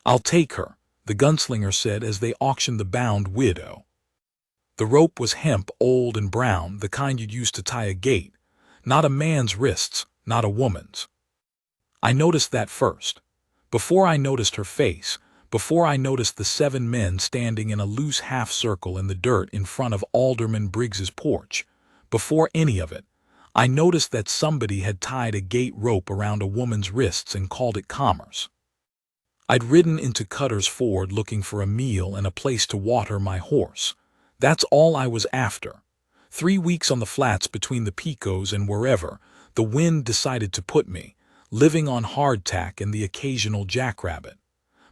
"I'll take her," the gunslinger said as they auctioned the bound widow. The rope was hemp, old and brown, the kind you'd use to tie a gate. Not a man's wrists, not a woman's. I noticed that first. Before I noticed her face, before I noticed the 7 men standing in a loose half-circle in the dirt in front of Alderman Briggs's porch, before any of it, I noticed that somebody had tied a gate rope around a woman's wrists and called it commerce. I'd ridden into Cutter's Ford looking for a meal and a place to water my horse. That's all I was after. 3 weeks on the flats between the Pecos and wherever the wind decided to put me, living on hardtack and the occasional jackrabbit.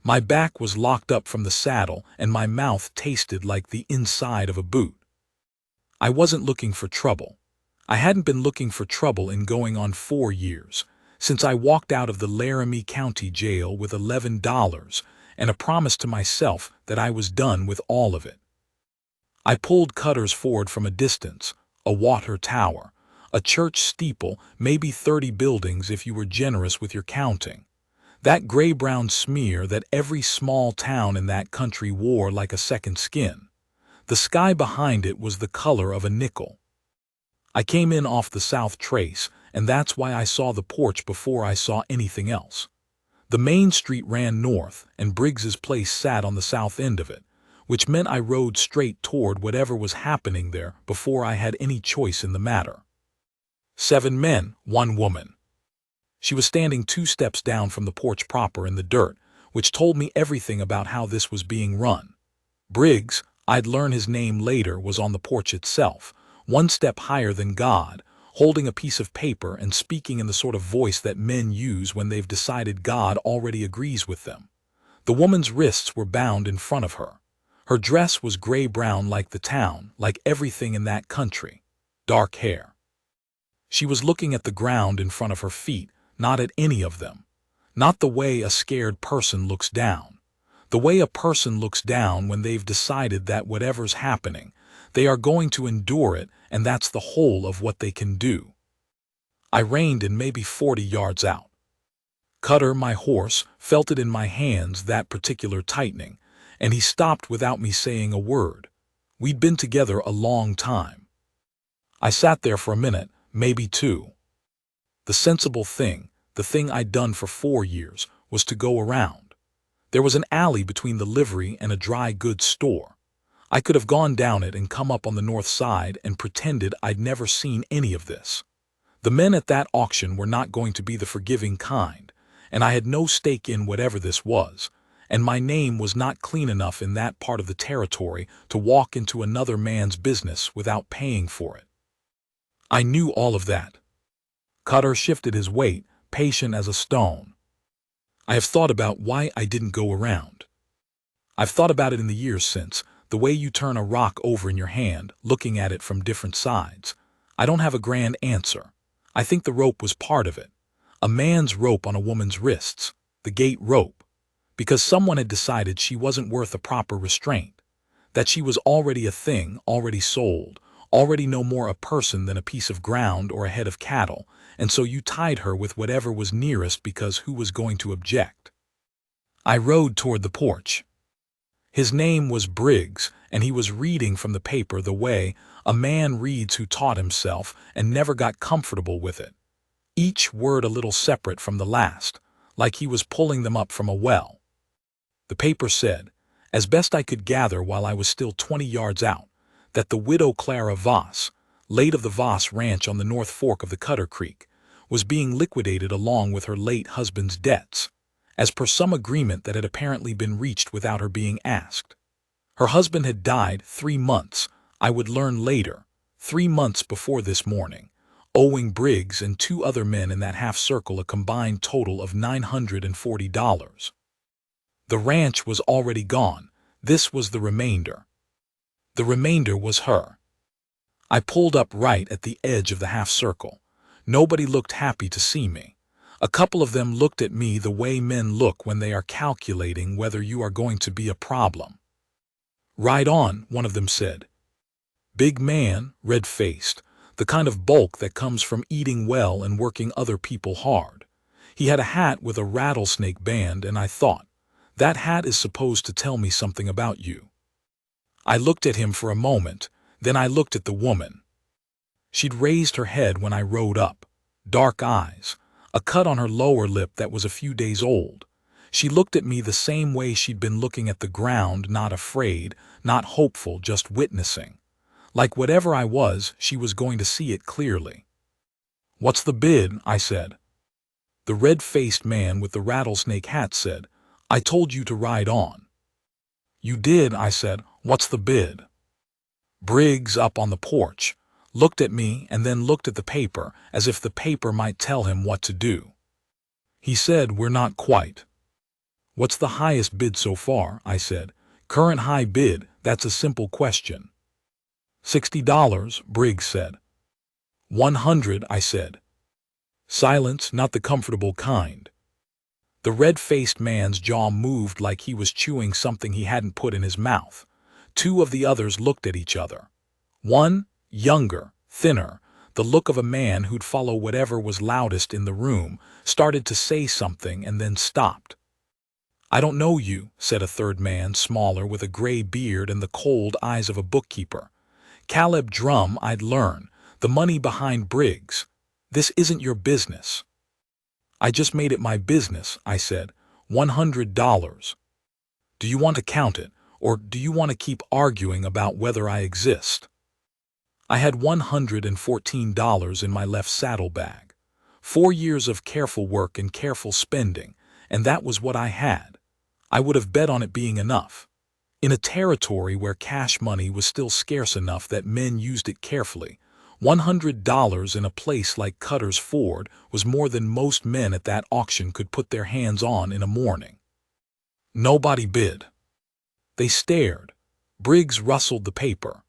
My back was locked up from the saddle and my mouth tasted like the inside of a boot. I wasn't looking for trouble. I hadn't been looking for trouble in going on 4 years, since I walked out of the Laramie County Jail with $11 and a promise to myself that I was done with all of it. I pulled Cutter's Ford from a distance, a water tower, a church steeple, maybe 30 buildings if you were generous with your counting. That gray-brown smear that every small town in that country wore like a second skin. The sky behind it was the color of a nickel. I came in off the South Trace, and that's why I saw the porch before I saw anything else. The main street ran north, and Briggs's place sat on the south end of it, which meant I rode straight toward whatever was happening there before I had any choice in the matter. 7 men, 1 woman. She was standing 2 steps down from the porch proper in the dirt, which told me everything about how this was being run. Briggs, I'd learn his name later, was on the porch itself, 1 step higher than God, holding a piece of paper and speaking in the sort of voice that men use when they've decided God already agrees with them. The woman's wrists were bound in front of her. Her dress was gray-brown like the town, like everything in that country. Dark hair. She was looking at the ground in front of her feet, not at any of them. Not the way a scared person looks down. The way a person looks down when they've decided that whatever's happening, they are going to endure it, and that's the whole of what they can do. I reined in maybe 40 yards out. Cutter, my horse, felt it in my hands, that particular tightening, and he stopped without me saying a word. We'd been together a long time. I sat there for a minute, maybe 2. The sensible thing, the thing I'd done for 4 years, was to go around. There was an alley between the livery and a dry goods store. I could have gone down it and come up on the north side and pretended I'd never seen any of this. The men at that auction were not going to be the forgiving kind, and I had no stake in whatever this was, and my name was not clean enough in that part of the territory to walk into another man's business without paying for it. I knew all of that. Cutter shifted his weight, patient as a stone. I have thought about why I didn't go around. I've thought about it in the years since, the way you turn a rock over in your hand, looking at it from different sides. I don't have a grand answer. I think the rope was part of it. A man's rope on a woman's wrists, the gate rope. Because someone had decided she wasn't worth a proper restraint. That she was already a thing, already sold, already no more a person than a piece of ground or a head of cattle, and so you tied her with whatever was nearest because who was going to object? I rode toward the porch. His name was Briggs, and he was reading from the paper the way a man reads who taught himself and never got comfortable with it. Each word a little separate from the last, like he was pulling them up from a well. The paper said, as best I could gather while I was still 20 yards out, that the widow Clara Voss, late of the Voss Ranch on the North Fork of the Cutter Creek, was being liquidated along with her late husband's debts, as per some agreement that had apparently been reached without her being asked. Her husband had died 3 months, I would learn later, 3 months before this morning, owing Briggs and 2 other men in that half-circle a combined total of $940. The ranch was already gone. This was the remainder. The remainder was her. I pulled up right at the edge of the half-circle. Nobody looked happy to see me. A couple of them looked at me the way men look when they are calculating whether you are going to be a problem. "Ride on," one of them said. Big man, red-faced, the kind of bulk that comes from eating well and working other people hard. He had a hat with a rattlesnake band, and I thought, That hat is supposed to tell me something about you." I looked at him for a moment, then I looked at the woman. She'd raised her head when I rode up. Dark eyes, a cut on her lower lip that was a few days old. She looked at me the same way she'd been looking at the ground, not afraid, not hopeful, just witnessing. Like whatever I was, she was going to see it clearly. "What's the bid?" I said. The red-faced man with the rattlesnake hat said, "I told you to ride on." "You did," I said. "What's the bid?" Briggs, up on the porch, looked at me and then looked at the paper, as if the paper might tell him what to do. He said, "We're not quite." "What's the highest bid so far?" I said. "Current high bid, that's a simple question." $60, Briggs said. 100, I said. Silence, not the comfortable kind. The red-faced man's jaw moved like he was chewing something he hadn't put in his mouth. Two of the others looked at each other. One, younger, thinner, the look of a man who'd follow whatever was loudest in the room, started to say something and then stopped. "I don't know you," said a third man, smaller, with a gray beard and the cold eyes of a bookkeeper. "Caleb Drum, I'd learn. The money behind Briggs. This isn't your business." "I just made it my business," I said. $100. "Do you want to count it, or do you want to keep arguing about whether I exist?" I had $114 in my left saddlebag. 4 years of careful work and careful spending, and that was what I had. I would have bet on it being enough. In a territory where cash money was still scarce enough that men used it carefully, $100 in a place like Cutter's Ford was more than most men at that auction could put their hands on in a morning. Nobody bid. They stared. Briggs rustled the paper.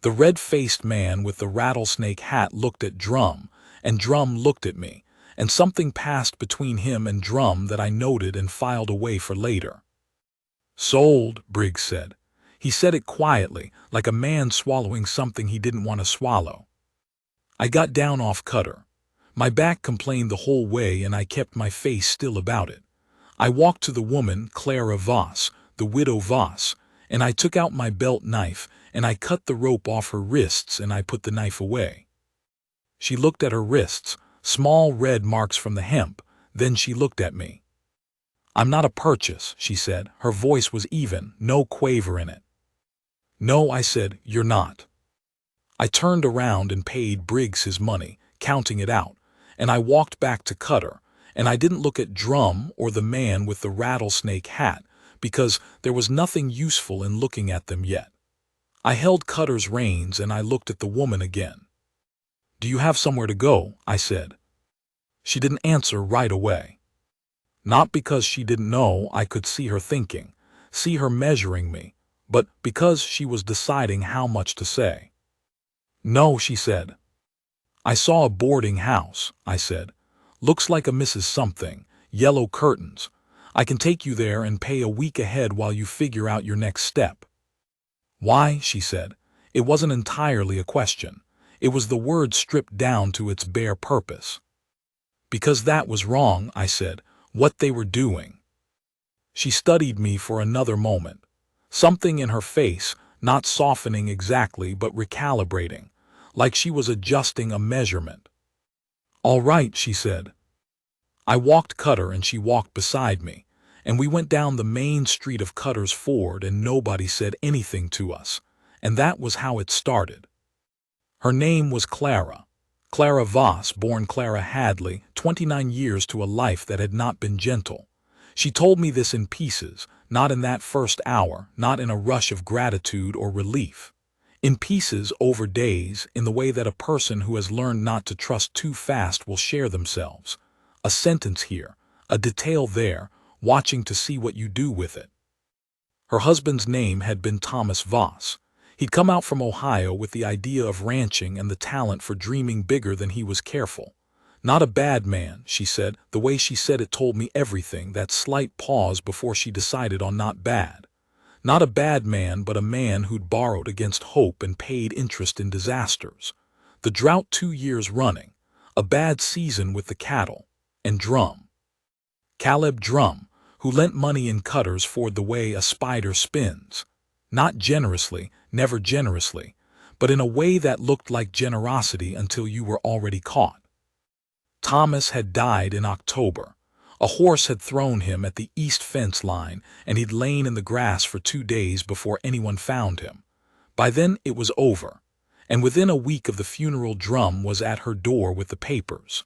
The red-faced man with the rattlesnake hat looked at Drum, and Drum looked at me, and something passed between him and Drum that I noted and filed away for later. "Sold," Briggs said. He said it quietly, like a man swallowing something he didn't want to swallow. I got down off Cutter. My back complained the whole way and I kept my face still about it. I walked to the woman, Clara Voss, the widow Voss, and I took out my belt knife and I cut the rope off her wrists and I put the knife away. She looked at her wrists, small red marks from the hemp, then she looked at me. "I'm not a purchase," she said. Her voice was even, no quaver in it. "No," I said, "you're not." I turned around and paid Briggs his money, counting it out, and I walked back to Cutter, and I didn't look at Drum or the man with the rattlesnake hat, because there was nothing useful in looking at them yet. I held Cutter's reins and I looked at the woman again. "Do you have somewhere to go?" I said. She didn't answer right away. Not because she didn't know I could see her thinking, see her measuring me, but because she was deciding how much to say. "No," she said. "I saw a boarding house," I said. "Looks like a Mrs. Something, yellow curtains. I can take you there and pay a week ahead while you figure out your next step." "Why?" she said. It wasn't entirely a question. It was the word stripped down to its bare purpose. "Because that was wrong," I said, "what they were doing." She studied me for another moment. Something in her face, not softening exactly but recalibrating, like she was adjusting a measurement. "All right," she said. I walked Cutter and she walked beside me, and we went down the main street of Cutter's Ford and nobody said anything to us, and that was how it started. Her name was Clara. Clara Voss, born Clara Hadley, 29 years to a life that had not been gentle. She told me this in pieces, not in that first hour, not in a rush of gratitude or relief. In pieces over days, in the way that a person who has learned not to trust too fast will share themselves. A sentence here, a detail there, watching to see what you do with it. Her husband's name had been Thomas Voss. He'd come out from Ohio with the idea of ranching and the talent for dreaming bigger than he was careful. Not a bad man, she said. The way she said it told me everything, that slight pause before she decided on not bad. Not a bad man, but a man who'd borrowed against hope and paid interest in disasters. The drought 2 years running, a bad season with the cattle, and Drum. Caleb Drum, who lent money in cutters for the way a spider spins. Not generously, never generously, but in a way that looked like generosity until you were already caught. Thomas had died in October. A horse had thrown him at the east fence line, and he'd lain in the grass for 2 days before anyone found him. By then it was over, and within a week of the funeral, Drum was at her door with the papers.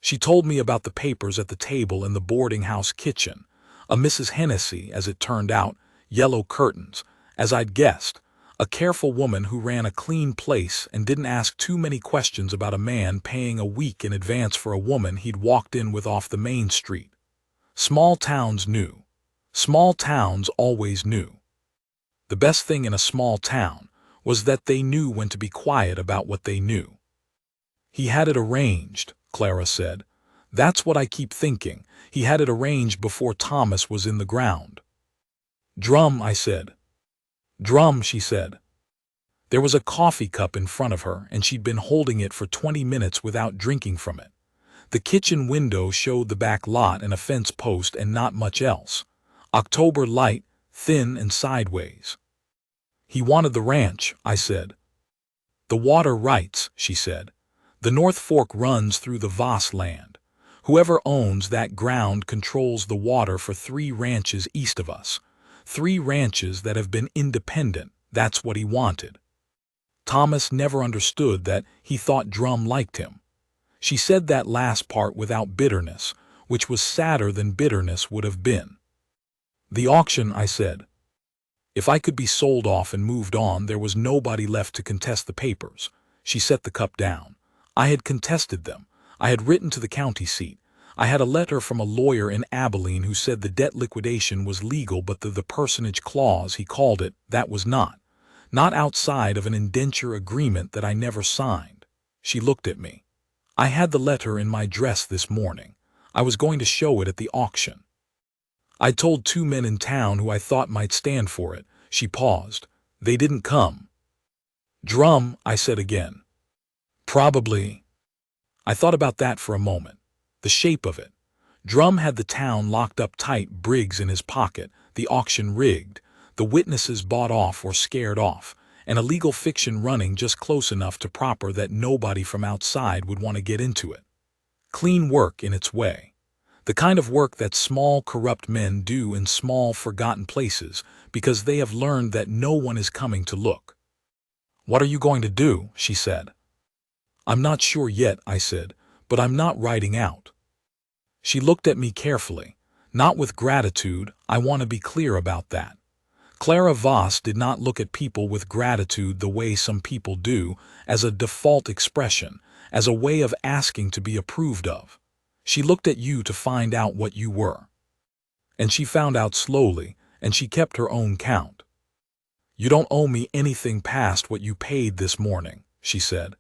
She told me about the papers at the table in the boarding house kitchen. A Mrs. Hennessy, as it turned out, yellow curtains, as I'd guessed, a careful woman who ran a clean place and didn't ask too many questions about a man paying a week in advance for a woman he'd walked in with off the main street. Small towns knew. Small towns always knew. The best thing in a small town was that they knew when to be quiet about what they knew. He had it arranged, Clara said. That's what I keep thinking. He had it arranged before Thomas was in the ground. Drum, I said. Drum, she said. There was a coffee cup in front of her, and she'd been holding it for 20 minutes without drinking from it. The kitchen window showed the back lot and a fence post and not much else. October light, thin and sideways. He wanted the ranch, I said. The water rights, she said. The North Fork runs through the Voss land. Whoever owns that ground controls the water for 3 ranches east of us. 3 ranches that have been independent, that's what he wanted. Thomas never understood that. He thought Drum liked him. She said that last part without bitterness, which was sadder than bitterness would have been. The auction, I said. If I could be sold off and moved on, there was nobody left to contest the papers. She set the cup down. I had contested them. I had written to the county seat. I had a letter from a lawyer in Abilene who said the debt liquidation was legal, but the personage clause, he called it, that was not. Not outside of an indenture agreement that I never signed. She looked at me. I had the letter in my dress this morning. I was going to show it at the auction. I'd told 2 men in town who I thought might stand for it. She paused. They didn't come. Drum, I said again. Probably. I thought about that for a moment. The shape of it. Drum had the town locked up tight, Briggs in his pocket, the auction rigged, the witnesses bought off or scared off, and a legal fiction running just close enough to proper that nobody from outside would want to get into it. Clean work in its way. The kind of work that small, corrupt men do in small, forgotten places because they have learned that no one is coming to look. What are you going to do? She said. I'm not sure yet, I said, but I'm not writing out. She looked at me carefully. Not with gratitude, I want to be clear about that. Clara Voss did not look at people with gratitude the way some people do, as a default expression, as a way of asking to be approved of. She looked at you to find out what you were. And she found out slowly, and she kept her own count. You don't owe me anything past what you paid this morning, she said.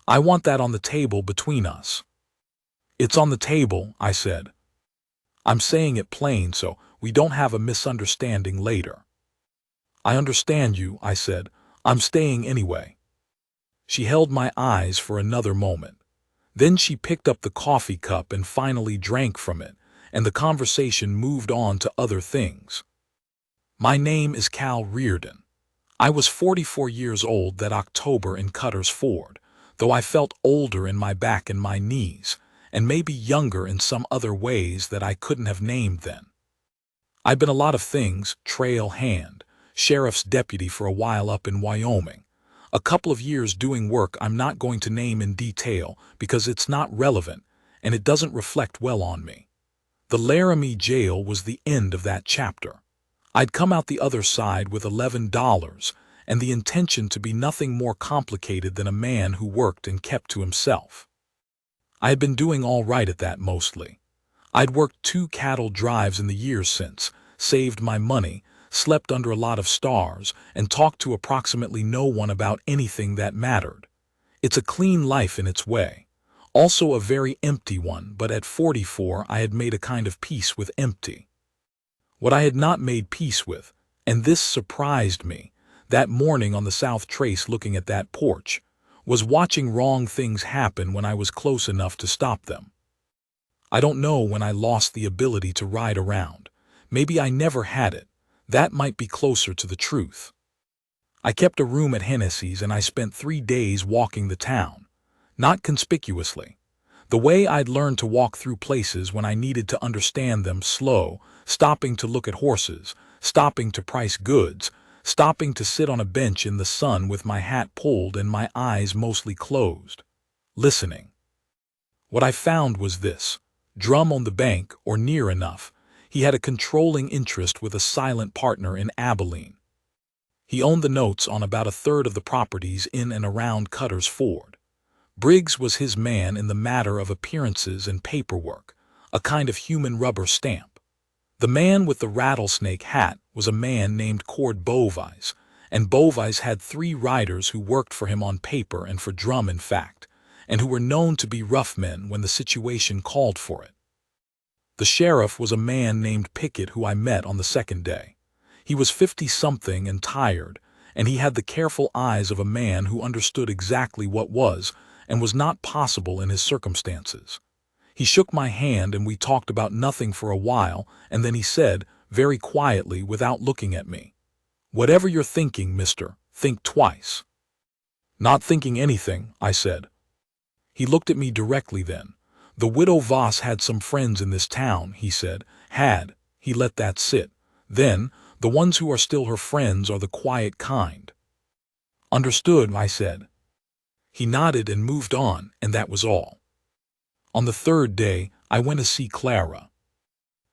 I want that on the table between us. It's on the table, I said. I'm saying it plain so we don't have a misunderstanding later. I understand you, I said. I'm staying anyway. She held my eyes for another moment. Then she picked up the coffee cup and finally drank from it, and the conversation moved on to other things. My name is Cal Reardon. I was 44 years old that October in Cutter's Ford, though I felt older in my back and my knees, and maybe younger in some other ways that I couldn't have named then. I'd been a lot of things: trail hand, sheriff's deputy for a while up in Wyoming, a couple of years doing work I'm not going to name in detail because it's not relevant and it doesn't reflect well on me. The Laramie jail was the end of that chapter. I'd come out the other side with $11 and the intention to be nothing more complicated than a man who worked and kept to himself. I had been doing all right at that mostly. I'd worked 2 cattle drives in the years since, saved my money, slept under a lot of stars, and talked to approximately no one about anything that mattered. It's a clean life in its way. Also a very empty one, but at 44 I had made a kind of peace with empty. What I had not made peace with, and this surprised me, that morning on the South Trace looking at that porch, was watching wrong things happen when I was close enough to stop them. I don't know when I lost the ability to ride around. Maybe I never had it. That might be closer to the truth. I kept a room at Hennessy's and I spent 3 days walking the town. Not conspicuously. The way I'd learned to walk through places when I needed to understand them, slow, stopping to look at horses, stopping to price goods, stopping to sit on a bench in the sun with my hat pulled and my eyes mostly closed. Listening. What I found was this. Drum on the bank, or near enough. He had a controlling interest with a silent partner in Abilene. He owned the notes on about a third of the properties in and around Cutter's Ford. Briggs was his man in the matter of appearances and paperwork, a kind of human rubber stamp. The man with the rattlesnake hat was a man named Cord Bovise, and Bovise had 3 riders who worked for him on paper and for Drum in fact, and who were known to be rough men when the situation called for it. The sheriff was a man named Pickett who I met on the second day. He was 50-something and tired, and he had the careful eyes of a man who understood exactly what was and was not possible in his circumstances. He shook my hand and we talked about nothing for a while, and then he said, very quietly without looking at me, "Whatever you're thinking, mister, think twice." "Not thinking anything," I said. He looked at me directly then. "The widow Voss had some friends in this town," he said. He let that sit. "Then, the ones who are still her friends are the quiet kind." "Understood," I said. He nodded and moved on, and that was all. On the third day, I went to see Clara.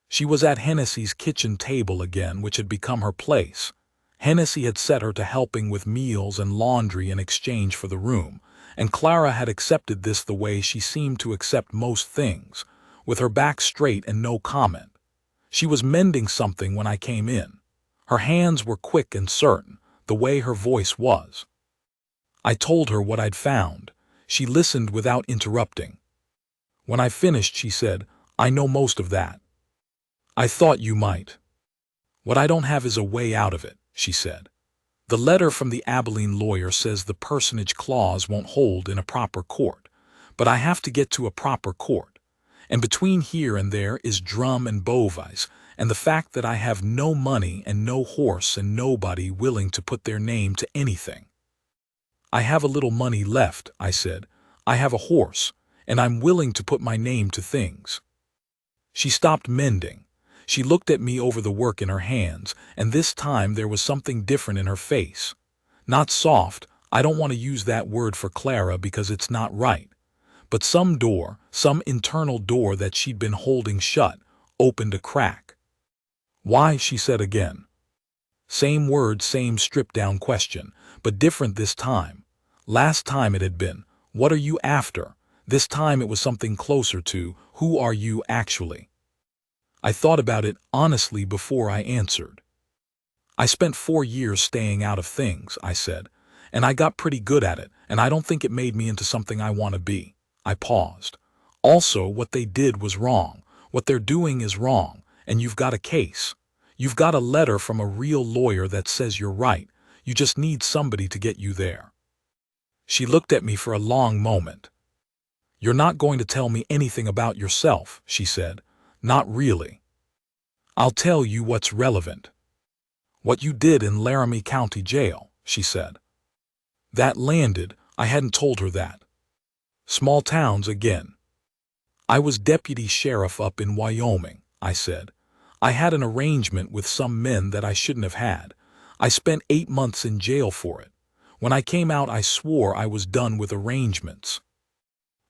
She was at Hennessy's kitchen table again, which had become her place. Hennessy had set her to helping with meals and laundry in exchange for the room, and Clara had accepted this the way she seemed to accept most things, with her back straight and no comment. She was mending something when I came in. Her hands were quick and certain, the way her voice was. I told her what I'd found. She listened without interrupting. When I finished, she said, "I know most of that." "I thought you might." "What I don't have is a way out of it," she said. "The letter from the Abilene lawyer says the personage clause won't hold in a proper court, but I have to get to a proper court. And between here and there is Drum and Bovise, and the fact that I have no money and no horse and nobody willing to put their name to anything." "I have a little money left," I said. "I have a horse, and I'm willing to put my name to things." She stopped mending. She looked at me over the work in her hands, and this time there was something different in her face. Not soft, I don't want to use that word for Clara because it's not right, but some door, some internal door that she'd been holding shut, opened a crack. "Why?" she said again. Same word, same stripped-down question, but different this time. Last time it had been, "What are you after?" This time it was something closer to, "Who are you actually?" I thought about it honestly before I answered. "I spent 4 years staying out of things," I said, "and I got pretty good at it, and I don't think it made me into something I want to be." I paused. "Also, what they did was wrong. What they're doing is wrong, and you've got a case. You've got a letter from a real lawyer that says you're right. You just need somebody to get you there." She looked at me for a long moment. "You're not going to tell me anything about yourself," she said. "Not really." "I'll tell you what's relevant. What you did in Laramie County Jail," she said. That landed. I hadn't told her that. Small towns again. "I was deputy sheriff up in Wyoming," I said. "I had an arrangement with some men that I shouldn't have had. I spent 8 months in jail for it. When I came out, I swore I was done with arrangements."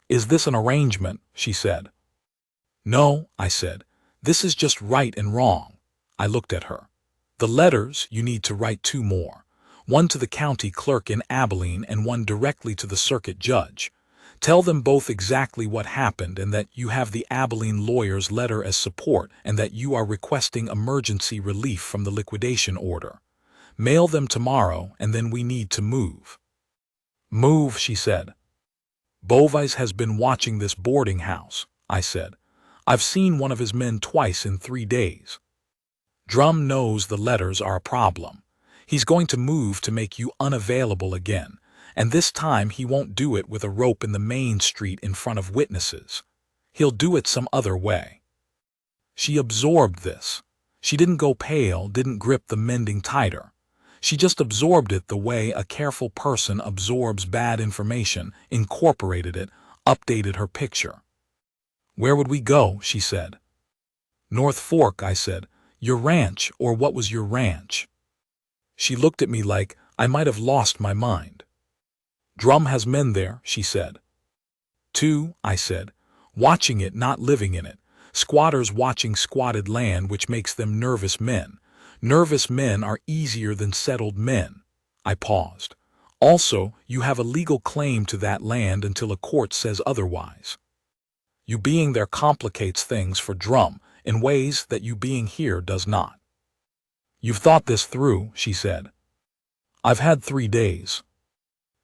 "Is this an arrangement?" she said. "No," I said. "This is just right and wrong." I looked at her. "The letters, you need to write 2 more. One to the county clerk in Abilene and one directly to the circuit judge. Tell them both exactly what happened and that you have the Abilene lawyer's letter as support and that you are requesting emergency relief from the liquidation order. Mail them tomorrow, and then we need to move." "Move," she said. "Bovise has been watching this boarding house," I said. "I've seen one of his men twice in 3 days. Drum knows the letters are a problem. He's going to move to make you unavailable again, and this time he won't do it with a rope in the main street in front of witnesses. He'll do it some other way." She absorbed this. She didn't go pale, didn't grip the mending tighter. She just absorbed it the way a careful person absorbs bad information, incorporated it, updated her picture. "Where would we go?" she said. "North Fork," I said. "Your ranch, or what was your ranch?" She looked at me like I might have lost my mind. "Drum has men there," she said. "Two," I said. "Watching it, not living in it. Squatters watching squatted land, which makes them nervous men. Nervous men are easier than settled men." I paused. "Also, you have a legal claim to that land until a court says otherwise. You being there complicates things for Drum in ways that you being here does not." "You've thought this through," she said. "I've had 3 days."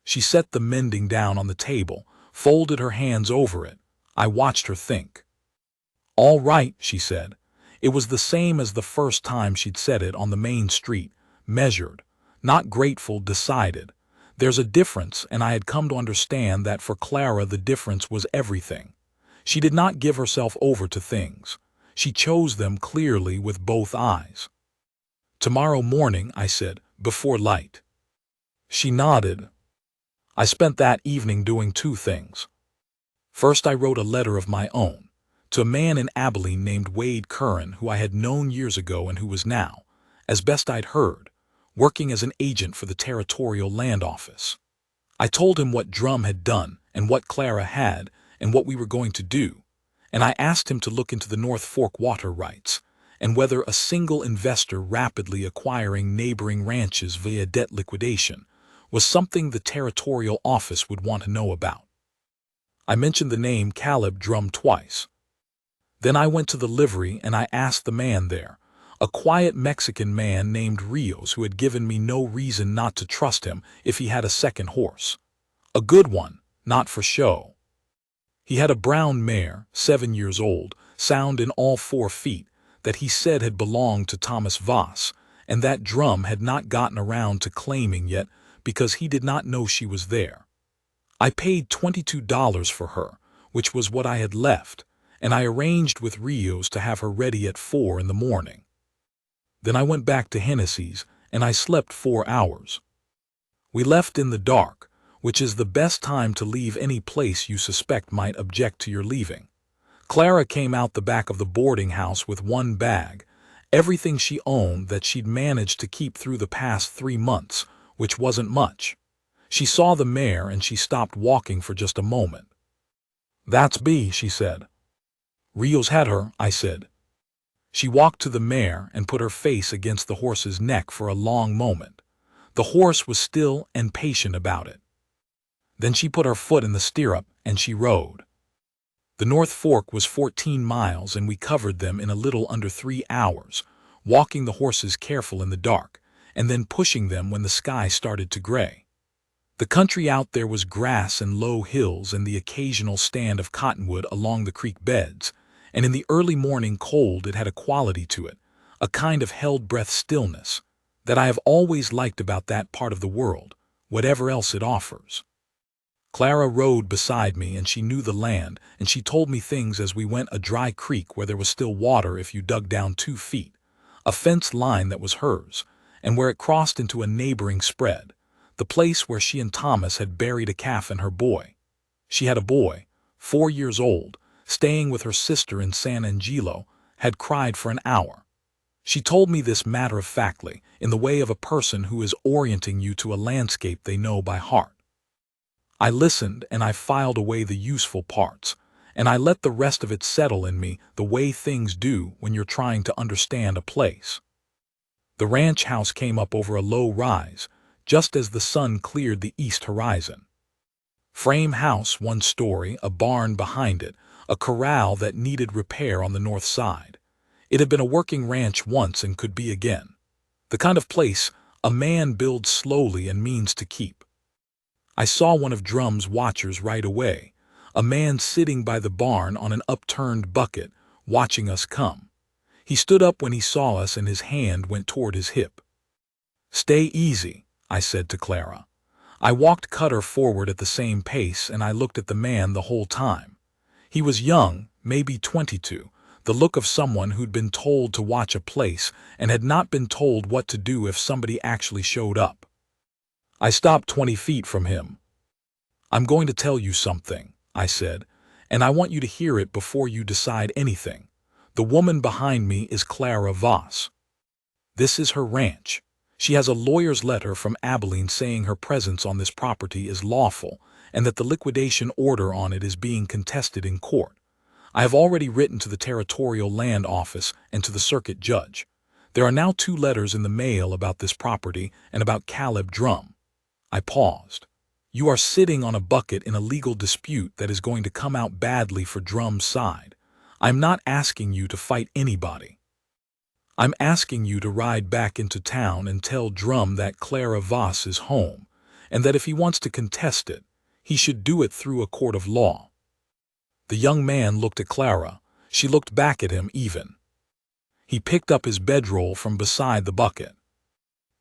She set the mending down on the table, folded her hands over it. I watched her think. "All right," she said. It was the same as the first time she'd said it on the main street, measured, not grateful, decided. There's a difference, and I had come to understand that for Clara the difference was everything. She did not give herself over to things. She chose them clearly with both eyes. "Tomorrow morning," I said, "before light." She nodded. I spent that evening doing 2 things. First, I wrote a letter of my own to a man in Abilene named Wade Curran, who I had known years ago and who was now, as best I'd heard, working as an agent for the Territorial Land Office. I told him what Drum had done and what Clara had and what we were going to do, and I asked him to look into the North Fork water rights and whether a single investor rapidly acquiring neighboring ranches via debt liquidation was something the Territorial Office would want to know about. I mentioned the name Caleb Drum twice. Then I went to the livery and I asked the man there, a quiet Mexican man named Rios, who had given me no reason not to trust him, if he had a second horse. A good one, not for show. He had a brown mare, 7 years old, sound in all 4 feet, that he said had belonged to Thomas Voss, and that Drum had not gotten around to claiming yet because he did not know she was there. I paid $22 for her, which was what I had left, and I arranged with Rios to have her ready at 4 in the morning. Then I went back to Hennessy's, and I slept 4 hours. We left in the dark, which is the best time to leave any place you suspect might object to your leaving. Clara came out the back of the boarding house with 1 bag, everything she owned that she'd managed to keep through the past 3 months, which wasn't much. She saw the mare and she stopped walking for just a moment. "That's B," she said. "Rios had her," I said. She walked to the mare and put her face against the horse's neck for a long moment. The horse was still and patient about it. Then she put her foot in the stirrup and she rode. The North Fork was 14 miles and we covered them in a little under 3 hours, walking the horses careful in the dark, and then pushing them when the sky started to gray. The country out there was grass and low hills and the occasional stand of cottonwood along the creek beds, and in the early morning cold it had a quality to it, a kind of held-breath stillness, that I have always liked about that part of the world, whatever else it offers. Clara rode beside me and she knew the land, and she told me things as we went a dry creek where there was still water if you dug down 2 feet, a fenced line that was hers, and where it crossed into a neighboring spread, the place where she and Thomas had buried a calf and her boy. She had a boy, 4 years old, staying with her sister in San Angelo, had cried for an hour. She told me this matter-of-factly, in the way of a person who is orienting you to a landscape they know by heart. I listened and I filed away the useful parts, and I let the rest of it settle in me the way things do when you're trying to understand a place. The ranch house came up over a low rise, just as the sun cleared the east horizon. Frame house, 1 story, a barn behind it, a corral that needed repair on the north side. It had been a working ranch once and could be again. The kind of place a man builds slowly and means to keep. I saw one of Drum's watchers right away, a man sitting by the barn on an upturned bucket, watching us come. He stood up when he saw us and his hand went toward his hip. "Stay easy," I said to Clara. I walked Cutter forward at the same pace and I looked at the man the whole time. He was young, maybe 22, the look of someone who'd been told to watch a place and had not been told what to do if somebody actually showed up. I stopped 20 feet from him. "I'm going to tell you something," I said, "and I want you to hear it before you decide anything. The woman behind me is Clara Voss. This is her ranch. She has a lawyer's letter from Abilene saying her presence on this property is lawful and that the liquidation order on it is being contested in court. I have already written to the Territorial Land Office and to the circuit judge. There are now 2 letters in the mail about this property and about Caleb Drum." I paused. "You are sitting on a bucket in a legal dispute that is going to come out badly for Drum's side. I'm not asking you to fight anybody. I'm asking you to ride back into town and tell Drum that Clara Voss is home, and that if he wants to contest it, he should do it through a court of law." The young man looked at Clara. She looked back at him even. He picked up his bedroll from beside the bucket.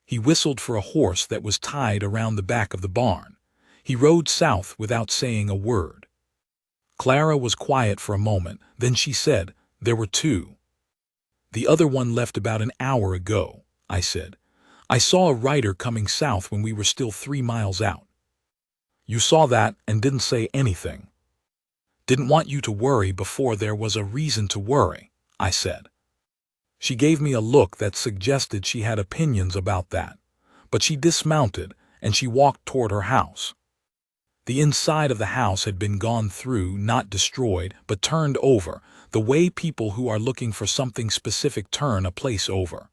He whistled for a horse that was tied around the back of the barn. He rode south without saying a word. Clara was quiet for a moment, then she said, "There were 2. The other one left about an hour ago," I said. "I saw a rider coming south when we were still 3 miles out." "You saw that and didn't say anything." "Didn't want you to worry before there was a reason to worry," I said. She gave me a look that suggested she had opinions about that, but she dismounted and she walked toward her house. The inside of the house had been gone through, not destroyed, but turned over, the way people who are looking for something specific turn a place over.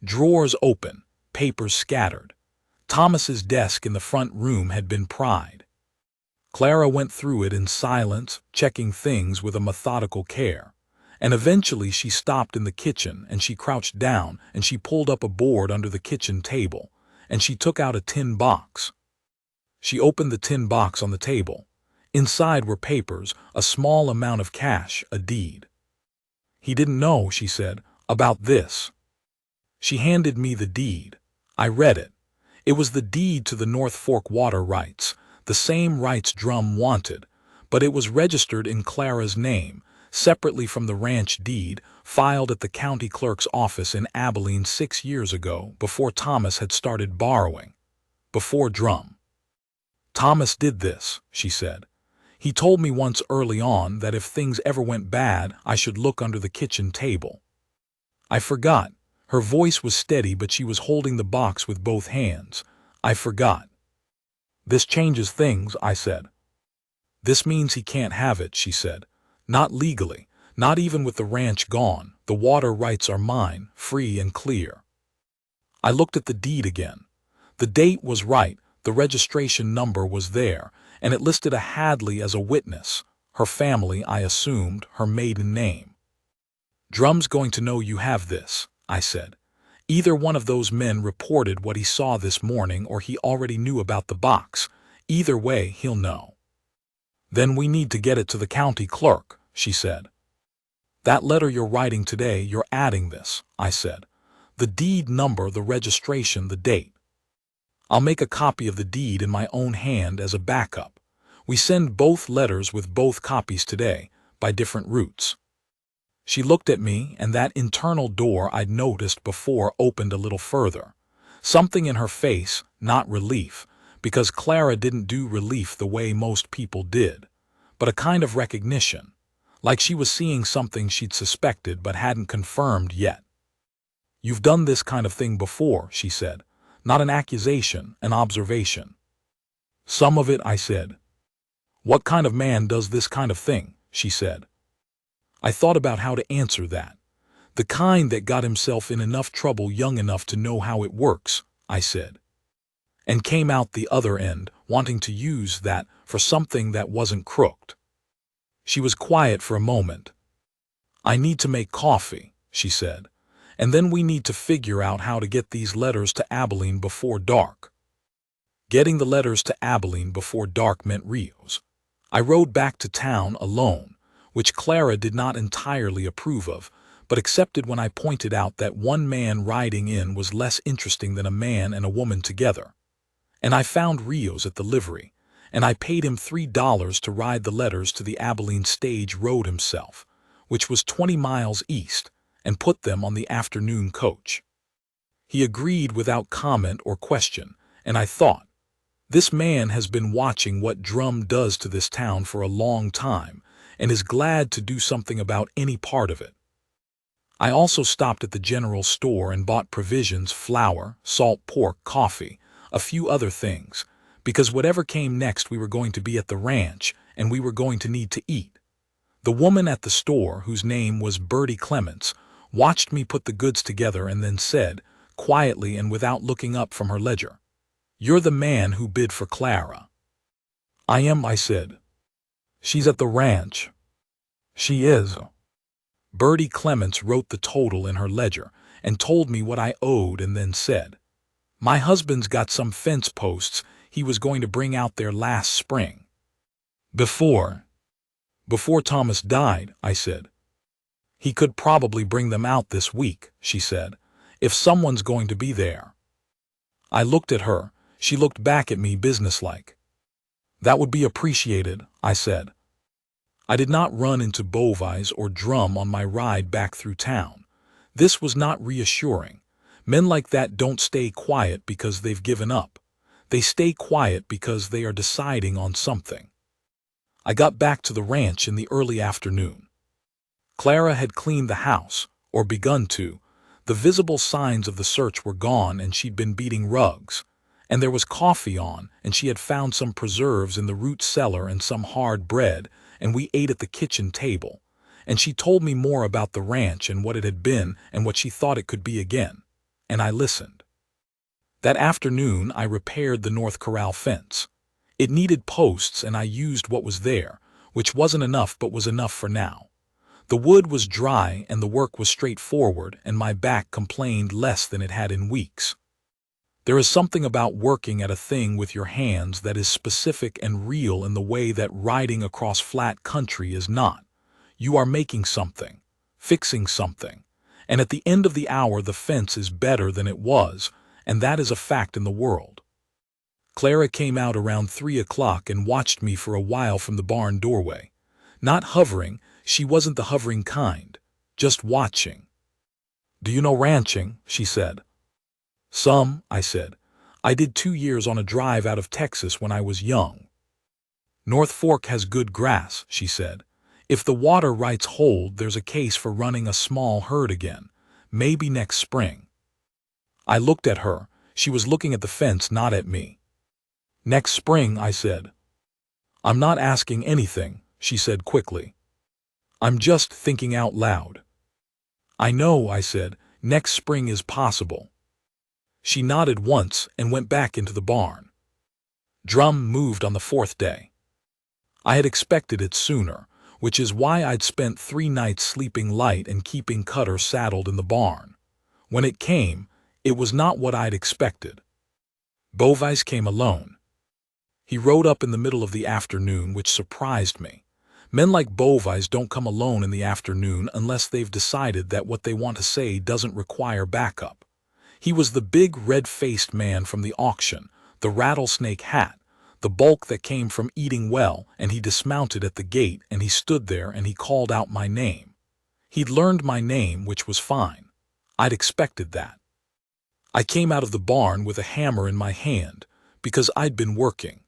Drawers open, papers scattered. Thomas's desk in the front room had been pried. Clara went through it in silence, checking things with a methodical care. And eventually she stopped in the kitchen and she crouched down and she pulled up a board under the kitchen table and she took out a tin box. She opened the tin box on the table. Inside were papers, a small amount of cash, a deed. "He didn't know," she said, "about this." She handed me the deed. I read it. It was the deed to the North Fork water rights, the same rights Drum wanted, but it was registered in Clara's name, separately from the ranch deed, filed at the county clerk's office in Abilene 6 years ago, before Thomas had started borrowing. Before Drum. "Thomas did this," she said. "He told me once early on that if things ever went bad, I should look under the kitchen table." I forgot. Her voice was steady, but she was holding the box with both hands. I forgot. "This changes things," I said. "This means he can't have it," she said. "Not legally, not even with the ranch gone. The water rights are mine, free and clear." I looked at the deed again. The date was right, the registration number was there, and it listed a Hadley as a witness. Her family, I assumed, her maiden name. "Drum's going to know you have this," I said. "Either one of those men reported what he saw this morning or he already knew about the box. Either way, he'll know." "Then we need to get it to the county clerk," she said. "That letter you're writing today, you're adding this," I said. "The deed number, the registration, the date. I'll make a copy of the deed in my own hand as a backup. We send both letters with both copies today, by different routes." She looked at me, and that internal door I'd noticed before opened a little further. Something in her face, not relief, because Clara didn't do relief the way most people did, but a kind of recognition, like she was seeing something she'd suspected but hadn't confirmed yet. "You've done this kind of thing before," she said. "Not an accusation, an observation." "Some of it," I said. "What kind of man does this kind of thing?" she said. I thought about how to answer that. "The kind that got himself in enough trouble young enough to know how it works," I said. "And came out the other end, wanting to use that for something that wasn't crooked." She was quiet for a moment. "I need to make coffee," she said. "And then we need to figure out how to get these letters to Abilene before dark." Getting the letters to Abilene before dark meant Rios. I rode back to town alone, which Clara did not entirely approve of, but accepted when I pointed out that one man riding in was less interesting than a man and a woman together. And I found Rios at the livery, and I paid him $3 to ride the letters to the Abilene stage road himself, which was 20 miles east, and put them on the afternoon coach. He agreed without comment or question, and I thought, this man has been watching what Drum does to this town for a long time and is glad to do something about any part of it. I also stopped at the general store and bought provisions, flour, salt pork, coffee, a few other things, because whatever came next we were going to be at the ranch and we were going to need to eat. The woman at the store, whose name was Bertie Clements, watched me put the goods together and then said, quietly and without looking up from her ledger, "You're the man who bid for Clara." "I am," I said. "She's at the ranch." "She is." Bertie Clements wrote the total in her ledger and told me what I owed and then said, "My husband's got some fence posts he was going to bring out there last spring." Before Thomas died," I said. "He could probably bring them out this week," she said, "if someone's going to be there." I looked at her. She looked back at me businesslike. "That would be appreciated," I said. I did not run into Bovise or Drum on my ride back through town. This was not reassuring. Men like that don't stay quiet because they've given up. They stay quiet because they are deciding on something. I got back to the ranch in the early afternoon. Clara had cleaned the house, or begun to. The visible signs of the search were gone and she'd been beating rugs. And there was coffee on, and she had found some preserves in the root cellar and some hard bread, and we ate at the kitchen table. And she told me more about the ranch and what it had been and what she thought it could be again. And I listened. That afternoon I repaired the North Corral fence. It needed posts and I used what was there, which wasn't enough but was enough for now. The wood was dry and the work was straightforward and my back complained less than it had in weeks. There is something about working at a thing with your hands that is specific and real in the way that riding across flat country is not. You are making something, fixing something, and at the end of the hour the fence is better than it was, and that is a fact in the world. Clara came out around 3 o'clock and watched me for a while from the barn doorway. Not hovering, she wasn't the hovering kind, just watching. "Do you know ranching?" she said. "Some," I said. "I did 2 years on a drive out of Texas when I was young." "North Fork has good grass," she said. "If the water rights hold, there's a case for running a small herd again, maybe next spring." I looked at her. She was looking at the fence, not at me. "Next spring," I said. "I'm not asking anything," she said quickly. "I'm just thinking out loud." "I know," I said. "Next spring is possible." She nodded once and went back into the barn. Drum moved on the 4th day. I had expected it sooner, which is why I'd spent 3 nights sleeping light and keeping Cutter saddled in the barn. When it came, it was not what I'd expected. Bovise came alone. He rode up in the middle of the afternoon, which surprised me. Men like Bovise don't come alone in the afternoon unless they've decided that what they want to say doesn't require backup. He was the big red-faced man from the auction, the rattlesnake hat, the bulk that came from eating well, and he dismounted at the gate and he stood there and he called out my name. He'd learned my name, which was fine. I'd expected that. I came out of the barn with a hammer in my hand because I'd been working.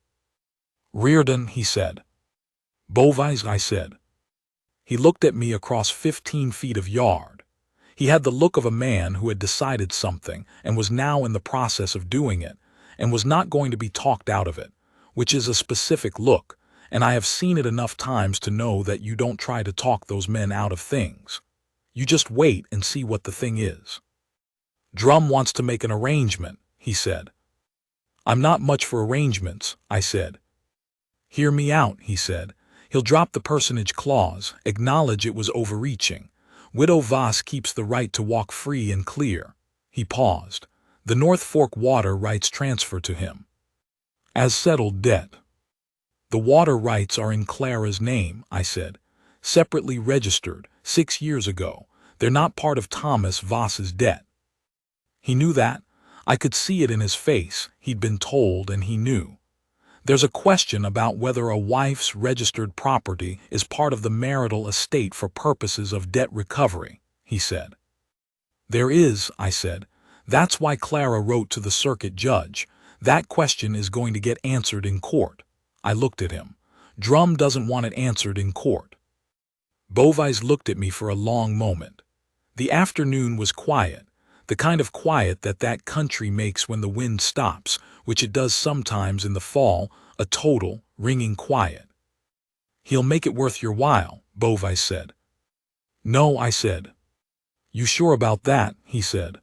"Reardon," he said. "Bovise," I said. He looked at me across 15 feet of yard. He had the look of a man who had decided something and was now in the process of doing it, and was not going to be talked out of it, which is a specific look, and I have seen it enough times to know that you don't try to talk those men out of things. You just wait and see what the thing is. "Drum wants to make an arrangement," he said. "I'm not much for arrangements," I said. "Hear me out," he said. "He'll drop the personage clause, acknowledge it was overreaching. Widow Voss keeps the right to walk free and clear." He paused. "The North Fork water rights transfer to him as settled debt." "The water rights are in Clara's name," I said. "Separately registered, 6 years ago. They're not part of Thomas Voss's debt." He knew that. I could see it in his face. He'd been told and he knew. There's a question about whether a wife's registered property is part of the marital estate for purposes of debt recovery, he said. There is, I said. That's why Clara wrote to the circuit judge. That question is going to get answered in court. I looked at him. Drum doesn't want it answered in court. Beauvais looked at me for a long moment. The afternoon was quiet, the kind of quiet that country makes when the wind stops, which it does sometimes in the fall, a total, ringing quiet. He'll make it worth your while, Beauvais said. No, I said. You sure about that? He said.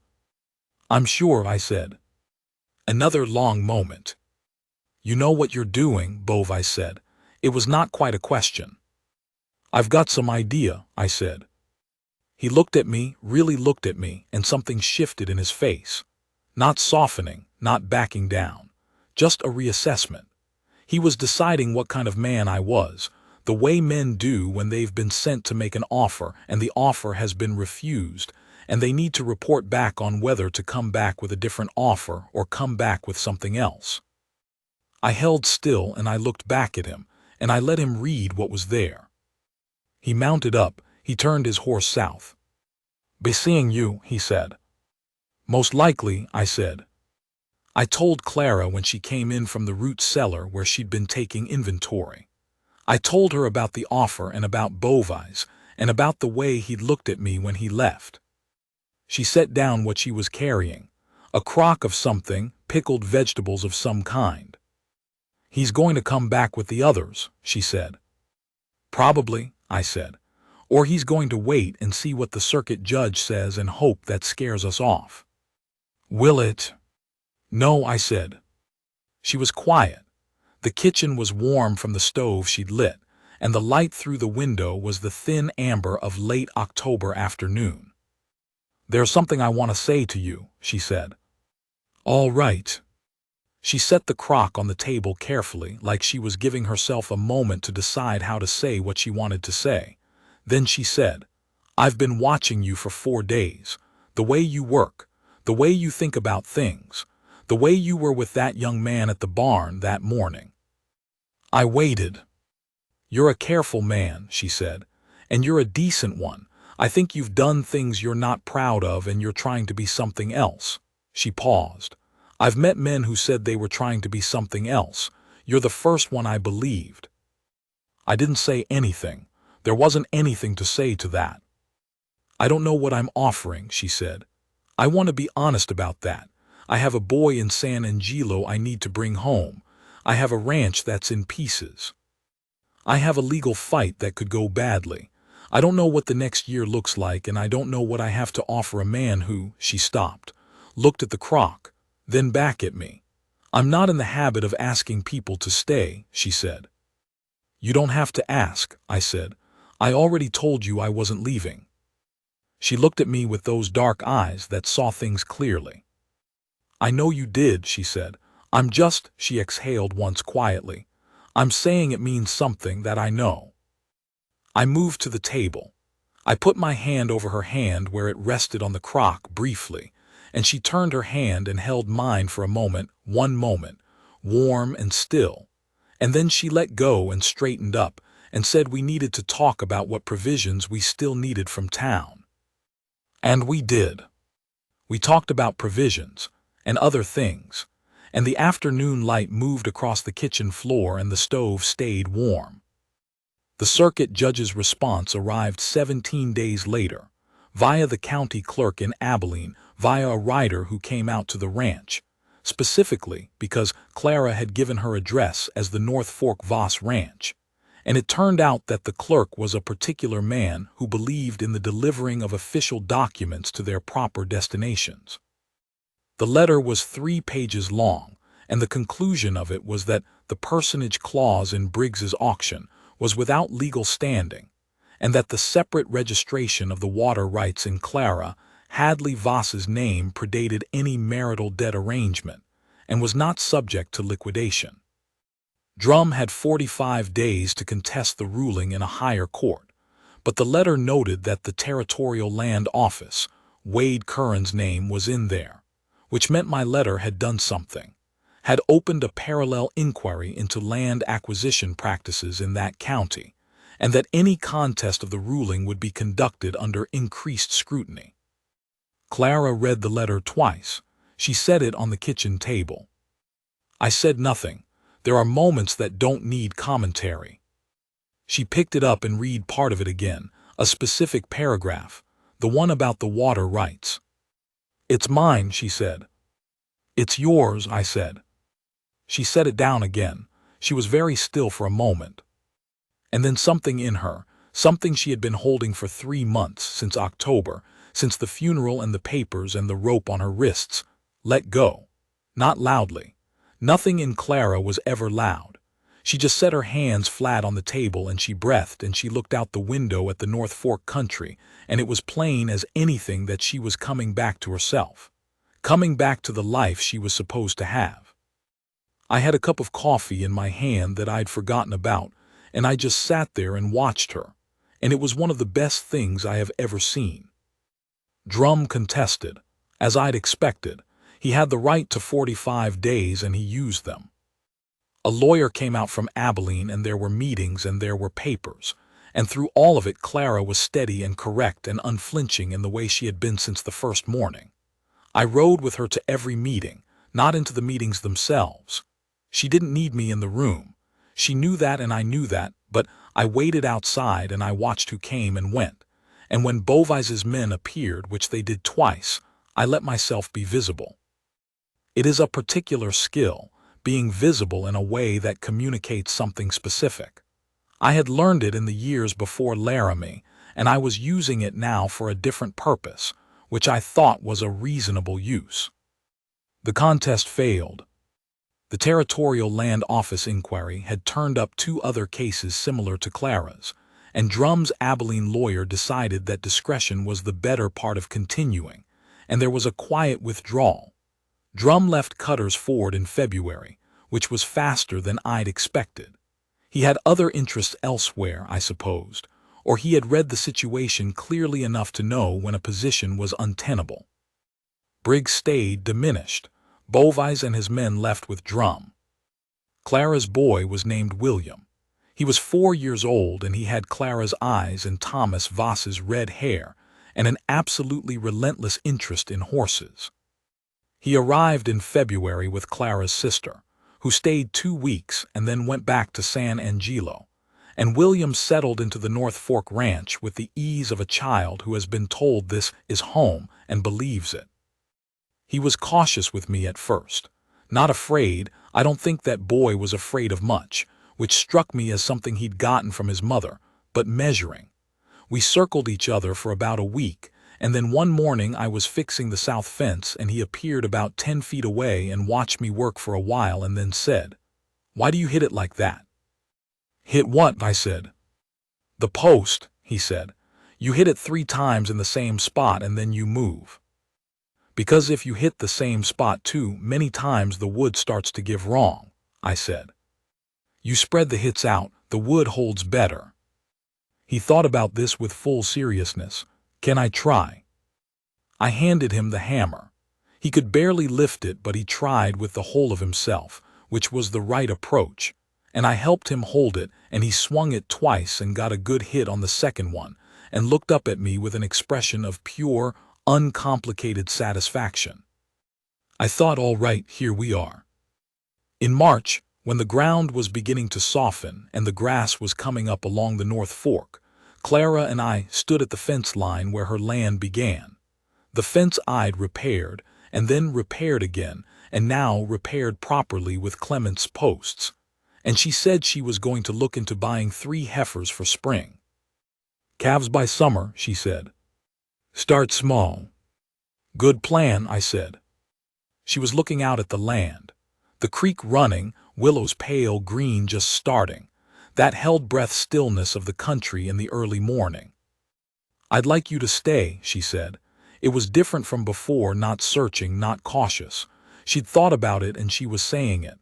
I'm sure, I said. Another long moment. You know what you're doing, Beauvais said. It was not quite a question. I've got some idea, I said. He looked at me, really looked at me, and something shifted in his face. Not softening, not backing down. Just a reassessment. He was deciding what kind of man I was, the way men do when they've been sent to make an offer and the offer has been refused, and they need to report back on whether to come back with a different offer or come back with something else. I held still and I looked back at him, and I let him read what was there. He mounted up, he turned his horse south. Be seeing you, he said. Most likely, I said. I told Clara when she came in from the root cellar where she'd been taking inventory. I told her about the offer and about Beauvais, and about the way he'd looked at me when he left. She set down what she was carrying, a crock of something, pickled vegetables of some kind. He's going to come back with the others, she said. Probably, I said. Or he's going to wait and see what the circuit judge says and hope that scares us off. Will it? No, I said. She was quiet. The kitchen was warm from the stove she'd lit, and the light through the window was the thin amber of late October afternoon. There's something I want to say to you, she said. All right. She set the crock on the table carefully, like she was giving herself a moment to decide how to say what she wanted to say. Then she said, I've been watching you for 4 days. The way you work, the way you think about things, the way you were with that young man at the barn that morning. I waited. You're a careful man, she said, and you're a decent one. I think you've done things you're not proud of and you're trying to be something else. She paused. I've met men who said they were trying to be something else. You're the first one I believed. I didn't say anything. There wasn't anything to say to that. I don't know what I'm offering, she said. I want to be honest about that. I have a boy in San Angelo I need to bring home. I have a ranch that's in pieces. I have a legal fight that could go badly. I don't know what the next year looks like, and I don't know what I have to offer a man who, she stopped, looked at the crock, then back at me. I'm not in the habit of asking people to stay, she said. You don't have to ask, I said. I already told you I wasn't leaving. She looked at me with those dark eyes that saw things clearly. I know you did, she said. She exhaled once quietly. I'm saying it means something that I know. I moved to the table. I put my hand over her hand where it rested on the crock briefly, and she turned her hand and held mine for a moment, one moment, warm and still. And then she let go and straightened up and said we needed to talk about what provisions we still needed from town. And we did. We talked about provisions and other things, and the afternoon light moved across the kitchen floor and the stove stayed warm. The circuit judge's response arrived 17 days later, via the county clerk in Abilene, via a rider who came out to the ranch, specifically because Clara had given her address as the North Fork Voss Ranch, and it turned out that the clerk was a particular man who believed in the delivering of official documents to their proper destinations. The letter was 3 pages long, and the conclusion of it was that the personage clause in Briggs's auction was without legal standing, and that the separate registration of the water rights in Clara Hadley Voss's name predated any marital debt arrangement and was not subject to liquidation. Drum had 45 days to contest the ruling in a higher court, but the letter noted that the Territorial Land Office, Wade Curran's name was in there, which meant my letter had done something, had opened a parallel inquiry into land acquisition practices in that county, and that any contest of the ruling would be conducted under increased scrutiny. Clara read the letter twice. She set it on the kitchen table. I said nothing. There are moments that don't need commentary. She picked it up and read part of it again, a specific paragraph, the one about the water rights. "It's mine," she said. "It's yours," I said. She set it down again. She was very still for a moment. And then something in her, something she had been holding for 3 months, since October, since the funeral and the papers and the rope on her wrists, let go. Not loudly. Nothing in Clara was ever loud. She just set her hands flat on the table and she breathed and she looked out the window at the North Fork country, and it was plain as anything that she was coming back to herself. Coming back to the life she was supposed to have. I had a cup of coffee in my hand that I'd forgotten about, and I just sat there and watched her, and it was one of the best things I have ever seen. Drum contested, as I'd expected. He had the right to 45 days and he used them. A lawyer came out from Abilene and there were meetings and there were papers, and through all of it Clara was steady and correct and unflinching in the way she had been since the first morning. I rode with her to every meeting, not into the meetings themselves. She didn't need me in the room. She knew that and I knew that, but I waited outside and I watched who came and went. And when Bovise's men appeared, which they did twice, I let myself be visible. It is a particular skill, being visible in a way that communicates something specific. I had learned it in the years before Laramie, and I was using it now for a different purpose, which I thought was a reasonable use. The contest failed. The Territorial Land Office inquiry had turned up 2 other cases similar to Clara's, and Drum's Abilene lawyer decided that discretion was the better part of continuing, and there was a quiet withdrawal. Drum left Cutter's Ford in February, which was faster than I'd expected. He had other interests elsewhere, I supposed, or he had read the situation clearly enough to know when a position was untenable. Briggs stayed diminished. Bovise and his men left with Drum. Clara's boy was named William. He was 4 years old and he had Clara's eyes and Thomas Voss's red hair and an absolutely relentless interest in horses. He arrived in February with Clara's sister, who stayed 2 weeks and then went back to San Angelo, and William settled into the North Fork Ranch with the ease of a child who has been told this is home and believes it. He was cautious with me at first. Not afraid. I don't think that boy was afraid of much, which struck me as something he'd gotten from his mother, but measuring. We circled each other for about a week, and then one morning I was fixing the south fence and he appeared about 10 feet away and watched me work for a while and then said, "Why do you hit it like that?" "Hit what?" I said. "The post," he said. "You hit it 3 times in the same spot and then you move. Because if you hit the same spot too many times the wood starts to give wrong," I said. "You spread the hits out, the wood holds better." He thought about this with full seriousness. "Can I try?" I handed him the hammer. He could barely lift it, but he tried with the whole of himself, which was the right approach, and I helped him hold it, and he swung it twice and got a good hit on the second one, and looked up at me with an expression of pure, uncomplicated satisfaction. I thought, all right, here we are. In March, when the ground was beginning to soften and the grass was coming up along the North Fork, Clara and I stood at the fence line where her land began. The fence I'd repaired, and then repaired again, and now repaired properly with Clement's posts, and she said she was going to look into buying 3 heifers for spring. "Calves by summer," she said. "Start small." "Good plan," I said. She was looking out at the land. The creek running, willows pale green just starting, that held breath stillness of the country in the early morning. "I'd like you to stay," she said. It was different from before, not searching, not cautious. She'd thought about it and she was saying it.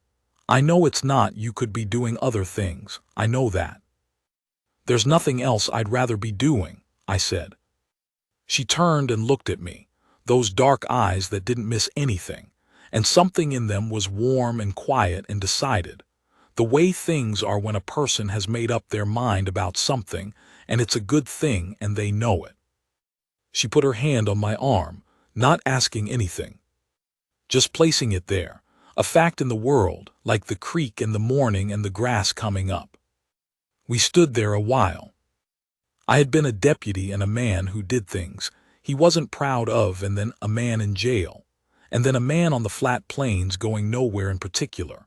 "I know it's not, you could be doing other things, I know that." "There's nothing else I'd rather be doing," I said. She turned and looked at me, those dark eyes that didn't miss anything, and something in them was warm and quiet and decided. The way things are when a person has made up their mind about something, and it's a good thing and they know it. She put her hand on my arm, not asking anything. Just placing it there, a fact in the world, like the creek in the morning and the grass coming up. We stood there a while. I had been a deputy and a man who did things he wasn't proud of, and then a man in jail, and then a man on the flat plains going nowhere in particular.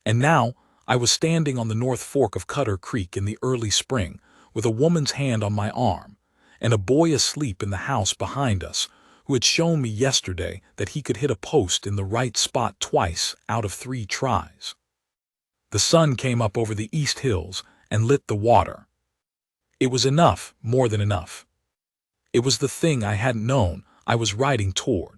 And now I was standing on the North Fork of Cutter Creek in the early spring with a woman's hand on my arm, and a boy asleep in the house behind us who had shown me yesterday that he could hit a post in the right spot twice out of 3 tries. The sun came up over the east hills and lit the water. It was enough, more than enough. It was the thing I hadn't known I was riding toward.